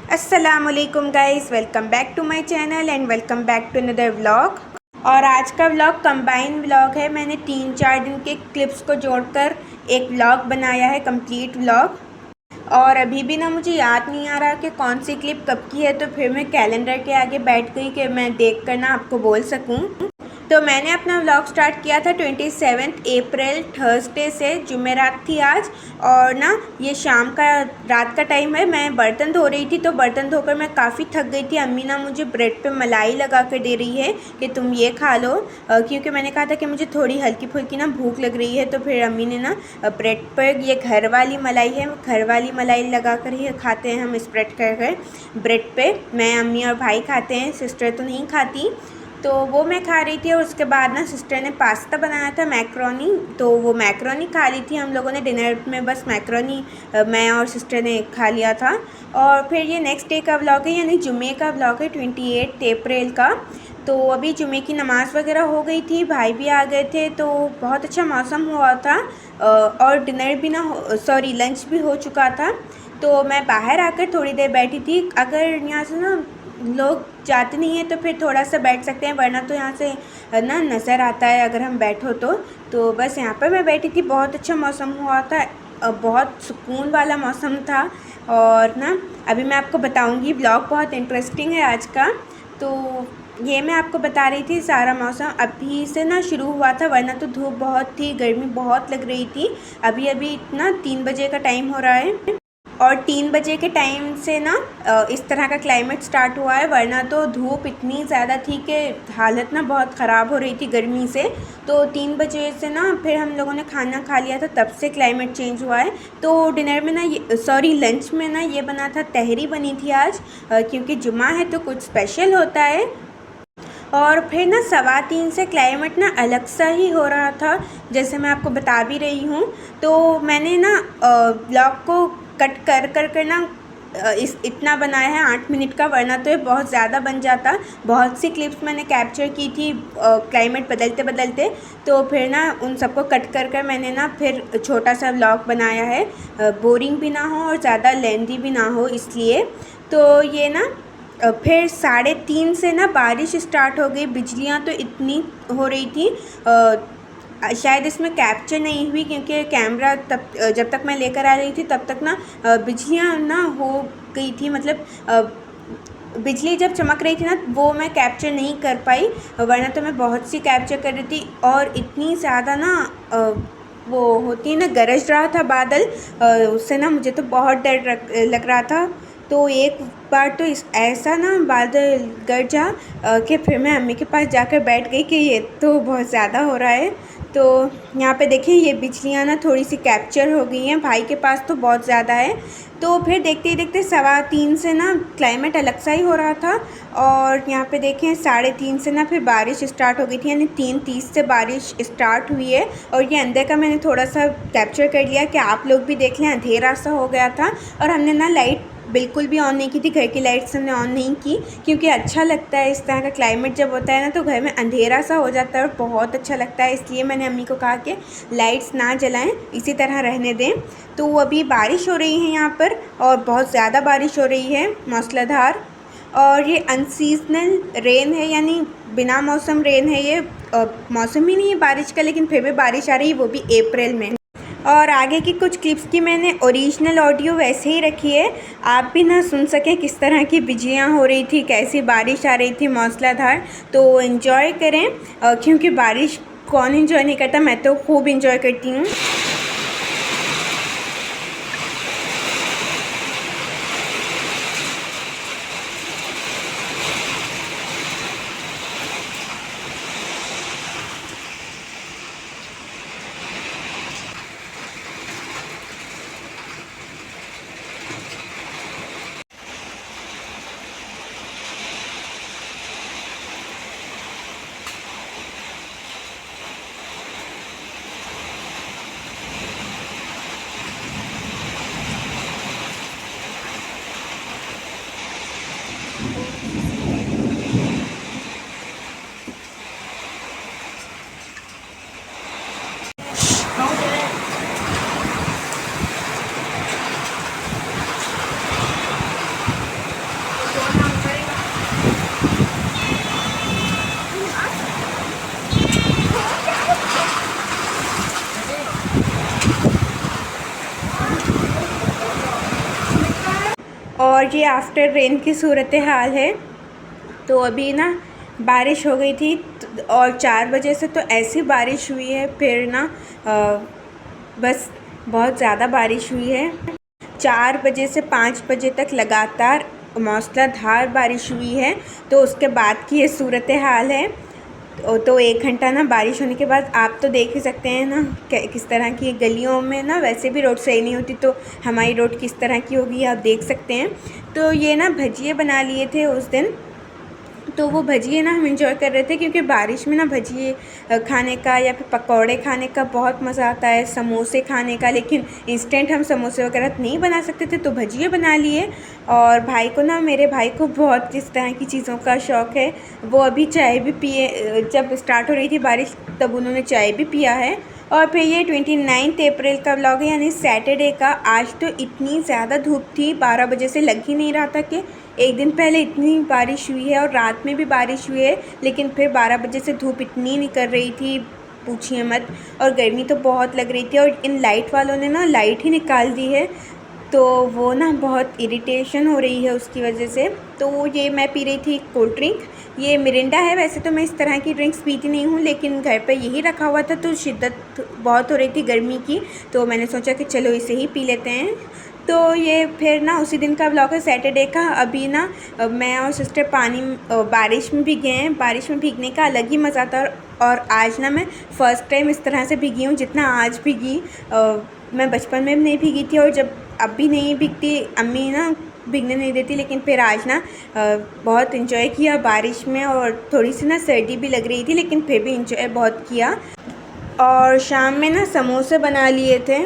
अस्सलामुअलैकुम guys, welcome back to my channel and welcome back to another vlog. और आज का व्लॉग कंबाइन व्लॉग है। मैंने 3-4 दिन के क्लिप्स को जोड़कर एक व्लॉग बनाया है, कंप्लीट व्लॉग। और अभी भी ना मुझे याद नहीं आ रहा कि कौन सी क्लिप कब की है, तो फिर मैं कैलेंडर के आगे बैठ गई कि मैं देख कर ना आपको बोल सकूं। तो मैंने अपना व्लॉग स्टार्ट किया था 27 अप्रैल थर्सडे से, जुमेरात थी आज। और ना ये शाम का रात का टाइम है। मैं बर्तन धो रही थी, तो बर्तन धोकर मैं काफ़ी थक गई थी। अम्मी ना मुझे ब्रेड पे मलाई लगा कर दे रही है कि तुम ये खा लो, क्योंकि मैंने कहा था कि मुझे थोड़ी हल्की फुल्की ना भूख लग रही है। तो फिर अम्मी ने ना ब्रेड पर, ये घर वाली मलाई है, घर वाली मलाई लगा कर ही खाते हैं हम, स्प्रेड कर कर ब्रेड पे। मैं, अम्मी और भाई खाते हैं, सिस्टर तो नहीं खाती। तो वो मैं खा रही थी। और उसके बाद ना सिस्टर ने पास्ता बनाया था, मैक्रोनी, तो वो मैक्रोनी खा ली थी हम लोगों ने। डिनर में बस मैक्रोनी मैं और सिस्टर ने खा लिया था। और फिर ये नेक्स्ट डे का व्लॉग है, यानी जुमे का व्लॉग है, 28 अप्रैल का। तो अभी जुमे की नमाज़ वगैरह हो गई थी, भाई भी आ गए थे, तो बहुत अच्छा मौसम हुआ था। और डिनर भी ना, सॉरी, लंच भी हो चुका था। तो मैं बाहर आकर थोड़ी देर बैठी थी। अगर यहाँ से ना लोग जाते नहीं हैं तो फिर थोड़ा सा बैठ सकते हैं, वरना तो यहाँ से ना नज़र आता है अगर हम बैठो तो बस यहाँ पर मैं बैठी थी। बहुत अच्छा मौसम हुआ था, बहुत सुकून वाला मौसम था। और ना अभी मैं आपको बताऊँगी, व्लॉग बहुत इंटरेस्टिंग है आज का। तो ये मैं आपको बता रही थी, सारा मौसम अभी से ना शुरू हुआ था, वरना तो धूप बहुत थी, गर्मी बहुत लग रही थी। अभी अभी इतना 3 बजे का टाइम हो रहा है, और 3 बजे के टाइम से ना इस तरह का क्लाइमेट स्टार्ट हुआ है, वरना तो धूप इतनी ज़्यादा थी कि हालत ना बहुत ख़राब हो रही थी गर्मी से। तो 3 बजे से ना फिर हम लोगों ने खाना खा लिया था, तब से क्लाइमेट चेंज हुआ है। तो डिनर में ना लंच में ना ये बना था, तहरी बनी थी आज, क्योंकि जुमा है तो कुछ स्पेशल होता है। और फिर ना 3:15 से क्लाइमेट ना अलग सा ही हो रहा था, जैसे मैं आपको बता भी रही हूँ। तो मैंने ना ब्लॉग को कट कर कर कर ना इस इतना बनाया है 8 मिनट का, वरना तो ये बहुत ज़्यादा बन जाता। बहुत सी क्लिप्स मैंने कैप्चर की थी क्लाइमेट बदलते बदलते, तो फिर ना उन सबको कट कर कर मैंने ना फिर छोटा सा व्लॉग बनाया है, बोरिंग भी ना हो और ज़्यादा लेंथी भी ना हो, इसलिए। तो ये ना फिर 3:30 से ना बारिश स्टार्ट हो गई। बिजलियाँ तो इतनी हो रही थी, शायद इसमें कैप्चर नहीं हुई, क्योंकि कैमरा तब जब तक मैं लेकर आ रही थी तब तक ना बिजलियाँ ना हो गई थी, मतलब बिजली जब चमक रही थी ना वो मैं कैप्चर नहीं कर पाई, वरना तो मैं बहुत सी कैप्चर कर रही थी। और इतनी ज़्यादा ना वो होती है ना, गरज रहा था बादल, उससे ना मुझे तो बहुत डर लग रहा था। तो एक बार तो ऐसा ना बादल गरजा कि फिर मैं अम्मी के पास जाकर बैठ गई कि ये तो बहुत ज़्यादा हो रहा है। तो यहाँ पे देखें, ये बिजलियाँ ना थोड़ी सी कैप्चर हो गई हैं, भाई के पास तो बहुत ज़्यादा है। तो फिर देखते ही देखते 3:15 से ना क्लाइमेट अलग सा ही हो रहा था। और यहाँ पे देखें 3:30 से ना फिर बारिश स्टार्ट हो गई थी, यानी 3:30 से बारिश स्टार्ट हुई है। और ये अंदर का मैंने थोड़ा सा कैप्चर कर लिया कि आप लोग भी देख लें। अंधेरा सा हो गया था, और हमने ना लाइट बिल्कुल भी ऑन नहीं की थी, घर की लाइट्स हमने ऑन नहीं की, क्योंकि अच्छा लगता है इस तरह का क्लाइमेट जब होता है ना, तो घर में अंधेरा सा हो जाता है और बहुत अच्छा लगता है। इसलिए मैंने अम्मी को कहा कि लाइट्स ना जलाएं, इसी तरह रहने दें। तो अभी बारिश हो रही है यहाँ पर, और बहुत ज़्यादा बारिश हो रही है, मूसलाधार। और ये अनसीजनल रेन है, यानी बिना मौसम रेन है ये। मौसम ही नहीं है बारिश का, लेकिन फिर भी बारिश आ रही है, वो भी अप्रैल में। और आगे की कुछ क्लिप्स की मैंने ओरिजिनल ऑडियो वैसे ही रखी है, आप भी ना सुन सकें किस तरह की बिजलियाँ हो रही थी, कैसी बारिश आ रही थी मूसलाधार। तो इन्जॉय करें, क्योंकि बारिश कौन इन्जॉय नहीं करता, मैं तो खूब इन्जॉय करती हूँ। और ये आफ्टर रेन की सूरत हाल है। तो अभी ना बारिश हो गई थी और 4 बजे से तो ऐसी बारिश हुई है, फिर ना बस बहुत ज़्यादा बारिश हुई है। 4 बजे से 5 बजे तक लगातार मूसलाधार बारिश हुई है। तो उसके बाद की ये सूरत हाल है। तो 1 घंटा ना बारिश होने के बाद आप तो देख ही सकते हैं ना किस तरह की गलियों में ना वैसे भी रोड सही नहीं होती, तो हमारी रोड किस तरह की होगी आप देख सकते हैं। तो ये ना भजिए बना लिए थे उस दिन, तो वो भजिए ना हम इंजॉय कर रहे थे क्योंकि बारिश में ना भजिए खाने का या फिर पकौड़े खाने का बहुत मज़ा आता है, समोसे खाने का। लेकिन इंस्टेंट हम समोसे वगैरह नहीं बना सकते थे, तो भजिए बना लिए। और भाई को ना, मेरे भाई को बहुत इस तरह की चीज़ों का शौक़ है। वो अभी चाय भी पिए, जब स्टार्ट हो रही थी बारिश तब उन्होंने चाय भी पिया है। और फिर ये 29 अप्रैल का व्लॉग है, यानी सैटरडे का। आज तो इतनी ज़्यादा धूप थी, 12 बजे से लग ही नहीं रहा था कि एक दिन पहले इतनी बारिश हुई है और रात में भी बारिश हुई है। लेकिन फिर 12 बजे से धूप इतनी निकल रही थी, पूछिए मत। और गर्मी तो बहुत लग रही थी। और इन लाइट वालों ने ना लाइट ही निकाल दी है, तो वो ना बहुत इरिटेशन हो रही है उसकी वजह से। तो ये मैं पी रही थी कोल्ड ड्रिंक, ये मिरिंडा है। वैसे तो मैं इस तरह की ड्रिंक्स पीती नहीं हूँ, लेकिन घर पे यही रखा हुआ था तो शिद्दत बहुत हो रही थी गर्मी की, तो मैंने सोचा कि चलो इसे ही पी लेते हैं। तो ये फिर ना उसी दिन का व्लॉग है, सैटरडे का। अभी ना मैं और सिस्टर बारिश में भीगे हैं। बारिश में भीगने का अलग ही मज़ा था। और आज ना मैं फ़र्स्ट टाइम इस तरह से भीगी हूँ जितना आज भीगी। मैं बचपन में भी नहीं भीगी थी, और जब अब भी नहीं भीगती, अम्मी ना भीगने नहीं देती। लेकिन फिर आज ना बहुत इन्जॉय किया बारिश में, और थोड़ी सी ना सर्दी भी लग रही थी, लेकिन फिर भी इन्जॉय बहुत किया। और शाम में ना समोसे बना लिए थे।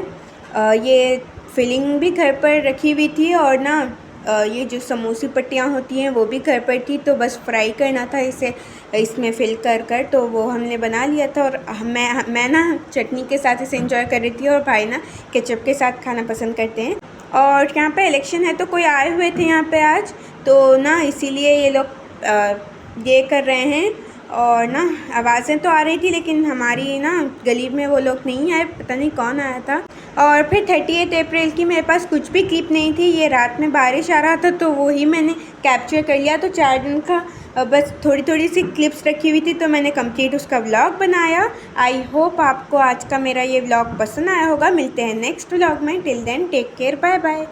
ये फिलिंग भी घर पर रखी हुई थी, और ना ये जो समोसी पट्टियाँ होती हैं वो भी घर पर थी, तो बस फ्राई करना था इसे इसमें फिल कर कर, तो वो हमने बना लिया था। और मैं ना चटनी के साथ इसे एंजॉय कर रही थी, और भाई ना केचप के साथ खाना पसंद करते हैं। और यहाँ पे इलेक्शन है, तो कोई आए हुए थे यहाँ पे आज, तो ना इसीलिए ये लोग ये कर रहे हैं। और ना आवाज़ें तो आ रही थी, लेकिन हमारी ना गली में वो लोग नहीं आए, पता नहीं कौन आया था। और फिर 30 अप्रैल की मेरे पास कुछ भी क्लिप नहीं थी। ये रात में बारिश आ रहा था, तो वही मैंने कैप्चर कर लिया। तो 4 दिन का बस थोड़ी थोड़ी सी क्लिप्स रखी हुई थी, तो मैंने कंप्लीट उसका व्लॉग बनाया। आई होप आपको आज का मेरा ये व्लॉग पसंद आया होगा। मिलते हैं नेक्स्ट व्लॉग में। Till then take care, bye bye.